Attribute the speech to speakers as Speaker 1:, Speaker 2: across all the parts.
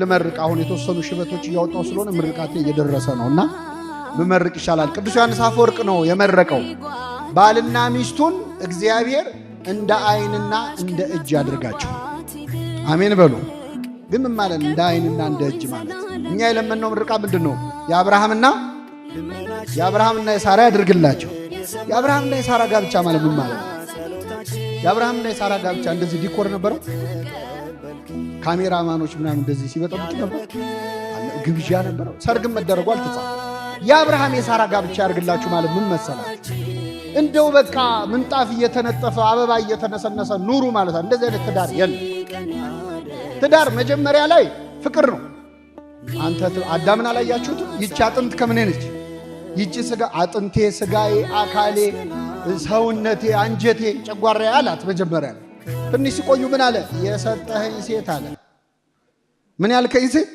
Speaker 1: ለመርቅ አሁን የተወሰኑ ሽበቶች እያወጣው ስለሆነ ምርቃቴ እየደረሰ ነውና በመርቅ ይሻላል። ቅዱስ ዮሐንስ አፈወርቅ ነው የመረቀው። ባልና ሚስቱን እግዚአብሔር እንደ አይንና እንደ እጅ ያድርጋቸው። አሜን በሉ። ግን ምን ማለት እንደ አይንና እንደ እጅ ማለት? እኛ የለመነው ምርቃ ምንድነው? የአብርሃምና የሳራ ያድርግላቸው። የአብርሃምና የሳራ ጋብቻ ማለት ምን ማለት ነው? የአብርሃምና የሳራ ጋብቻ እንደዚህ ዲኮር ነበረው። ካሜራማኖች ምናምን እንደዚህ ሲበጠብጡ ነበር። ግብዣ ነበረው። ሰርግም መደረጉ አልተጻፈም። የአብርሃም የሳራ ጋብቻ ያድርግላችሁ ማለት ምን መሰላችሁ? እንደው በቃ ምንጣፍ እየተነጠፈ አበባ እየተነሰነሰ ኑሩ ማለት ነው። እንደዚህ አይነት ትዳር የለም። ትዳር መጀመሪያ ላይ ፍቅር ነው። አንተ አዳምን አላያችሁት? ይቺ አጥንት ከምን ነች? ይቺ ስጋ አጥንቴ፣ ስጋዬ፣ አካሌ፣ ሰውነቴ፣ አንጀቴ፣ ጨጓራዬ አላት መጀመሪያ ላይ። ትንሽ ሲቆዩ ምን አለ? የሰጠኸኝ ሴት አለ። ምን ያልከኝ ሴት?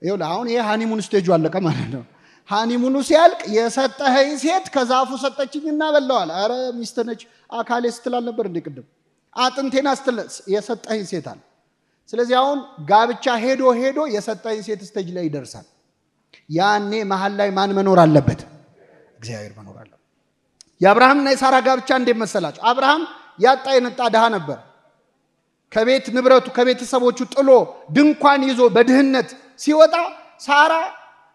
Speaker 1: ይኸውልህ አሁን ይሄ ሃኒሙን ስቴጁ አለቀ ማለት ነው። ሃኒሙኑ ሲያልቅ የሰጠኸኝ ሴት ከዛፉ ሰጠችኝና በላዋል። አረ ሚስት ነች አካሌ ስትላል ነበር እንዴ ቅድም? አጥንቴና ስትል የሰጠኸኝ ሴት አለ። ስለዚህ አሁን ጋብቻ ሄዶ የሰጠኸኝ ሴት ስቴጅ ላይ ይደርሳል። ያኔ መሃል ላይ ማን መኖር አለበት? እግዚአብሔር መኖር አለበት። የአብርሃምና የሳራ ጋብቻ እንዴት መሰላችሁ? አብርሃም ያጣ የነጣ ድሃ ነበር። ከቤት ንብረቱ ከቤተሰቦቹ ጥሎ ድንኳን ይዞ በድህነት ሲወጣ ሳራ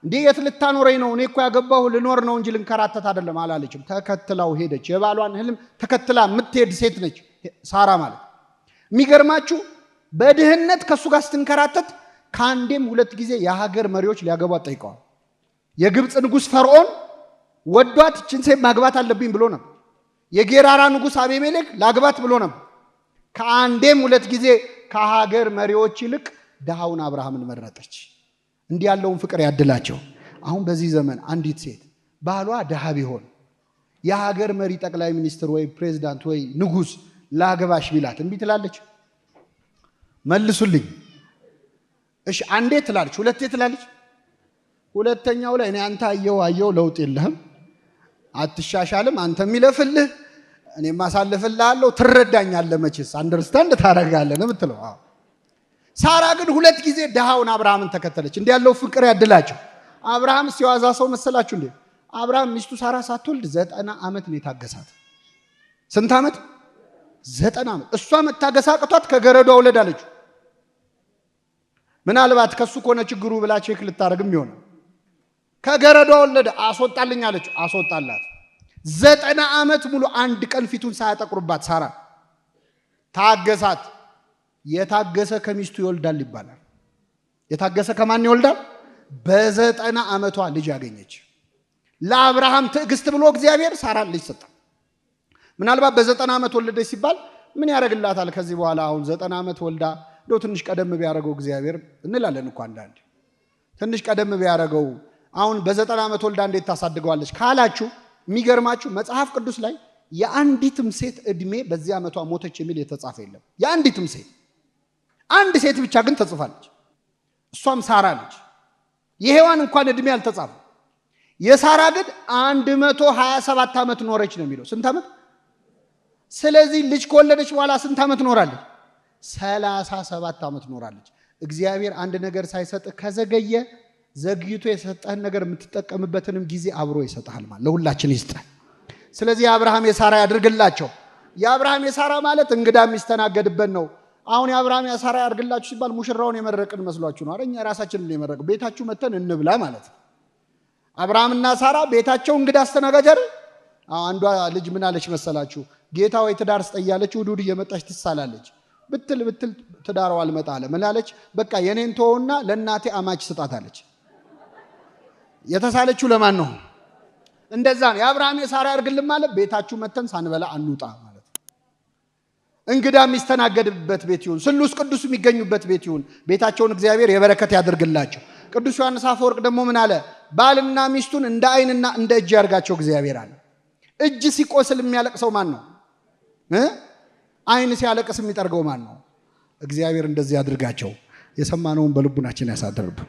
Speaker 1: እንዴ የት ልታኖረኝ ነው? እኔ እኮ ያገባሁ ልኖር ነው እንጂ ልንከራተት አይደለም አላለችም። ተከትላው ሄደች። የባሏን ህልም ተከትላ የምትሄድ ሴት ነች ሳራ ማለት። የሚገርማችሁ በድህነት ከሱ ጋር ስትንከራተት ከአንዴም ሁለት ጊዜ የሀገር መሪዎች ሊያገቧት ጠይቀዋል። የግብፅ ንጉሥ ፈርዖን ወዷት እችን ሴት ማግባት አለብኝ ብሎ ነበር። የጌራራ ንጉሥ አቤሜሌክ ላግባት ብሎ ነበር። ከአንዴም ሁለት ጊዜ ከሀገር መሪዎች ይልቅ ድሃውን አብርሃምን መረጠች። እንዲህ ያለውን ፍቅር ያድላቸው። አሁን በዚህ ዘመን አንዲት ሴት ባሏ ድሃ ቢሆን የሀገር መሪ ጠቅላይ ሚኒስትር ወይ ፕሬዝዳንት ወይ ንጉሥ ላገባሽ ቢላት እምቢ ትላለች? መልሱልኝ። እሺ አንዴ ትላለች፣ ሁለቴ ትላለች። ሁለተኛው ላይ እኔ አንተ አየው ለውጥ የለህም፣ አትሻሻልም፣ አንተ የሚለፍልህ እኔ ማሳልፍልሃለሁ፣ ትረዳኛለህ፣ መቼስ አንደርስታንድ ታረጋለህ ነው የምትለው። ሳራ ግን ሁለት ጊዜ ድሃውን አብርሃምን ተከተለች። እንዲህ ያለው ፍቅር ያድላቸው። አብርሃም ሲዋዛ ሰው መሰላችሁ እንዴ? አብርሃም ሚስቱ ሳራ ሳትወልድ 90 ዓመት ነው የታገሳት። ስንት ዓመት? 90 ዓመት። እሷ መታገስ አቅቷት ከገረዷ ወለድ አለችው። ምናልባት ከሱ ከሆነ ችግሩ ብላ ቼክ ልታረግም ይሆናል። ከገረዷ ወለደ፣ አስወጣልኝ አለችው። አስወጣላት። 90 ዓመት ሙሉ አንድ ቀን ፊቱን ሳያጠቁርባት ሳራ ታገሳት። የታገሰ ከሚስቱ ይወልዳል ይባላል። የታገሰ ከማን ይወልዳል? በ90 ዓመቷ ልጅ ያገኘች። ለአብርሃም ትዕግስት ብሎ እግዚአብሔር ሳራን ልጅ ሰጣ። ምናልባት በ90 ዓመት ወለደች ሲባል ምን ያደርግላታል ከዚህ በኋላ? አሁን 90 ዓመት ወልዳ እንደው ትንሽ ቀደም ቢያደርገው እግዚአብሔር እንላለን እኮ አንዳንዴ። ትንሽ ቀደም ቢያደርገው አሁን በ90 ዓመት ወልዳ እንዴት ታሳድገዋለች ካላችሁ፣ የሚገርማችሁ መጽሐፍ ቅዱስ ላይ የአንዲትም ሴት እድሜ በዚህ ዓመቷ ሞተች የሚል የተጻፈ የለም። የአንዲትም ሴት አንድ ሴት ብቻ ግን ተጽፋለች። እሷም ሳራ ነች። የሔዋን እንኳን እድሜ አልተጻፈ። የሳራ ግን 127 ዓመት ኖረች ነው የሚለው። ስንት ዓመት? ስለዚህ ልጅ ከወለደች በኋላ ስንት ዓመት ኖራለች? 37 ዓመት ኖራለች። እግዚአብሔር አንድ ነገር ሳይሰጥ ከዘገየ ዘግይቶ የሰጠህን ነገር የምትጠቀምበትንም ጊዜ አብሮ ይሰጣል ማለት ለሁላችን ይስጣል። ስለዚህ የአብርሃም የሳራ ያድርግላቸው። የአብርሃም የሳራ ማለት እንግዳ የሚስተናገድበት ነው። አሁን የአብርሃም የሳራ ያድርግላችሁ ሲባል ሙሽራውን የመረቅን መስሏችሁ ነው? እኛ ራሳችንን የመረቅ ቤታችሁ መተን እንብላ ማለት ነው። አብርሃምና ሳራ ቤታቸው እንግዳ አስተናጋጅ አይደል? አንዷ ልጅ ምን አለች መሰላችሁ? ጌታ ወይ ትዳር ስጠያለች ውድ እየመጣች ትሳላለች። ብትል ትዳረው አልመጣ አለ። ምን አለች? በቃ የኔን ተወውና ለእናቴ አማች ስጣታለች። የተሳለችው ለማን ነው? እንደዛ ነው። የአብርሃም የሳራ ያድርግልን ማለት ቤታችሁ መተን ሳንበላ አንውጣ ማለት ነው። እንግዳ የሚስተናገድበት ቤት ይሁን፣ ስሉስ ቅዱስ የሚገኙበት ቤት ይሁን። ቤታቸውን እግዚአብሔር የበረከት ያድርግላቸው። ቅዱስ ዮሐንስ አፈወርቅ ደግሞ ምን አለ? ባልና ሚስቱን እንደ አይንና እንደ እጅ ያርጋቸው እግዚአብሔር አለ። እጅ ሲቆስል የሚያለቅሰው ማን ነው? አይን ሲያለቅስ የሚጠርገው ማን ነው? እግዚአብሔር እንደዚህ ያድርጋቸው። የሰማነውን በልቡናችን ያሳድርብን።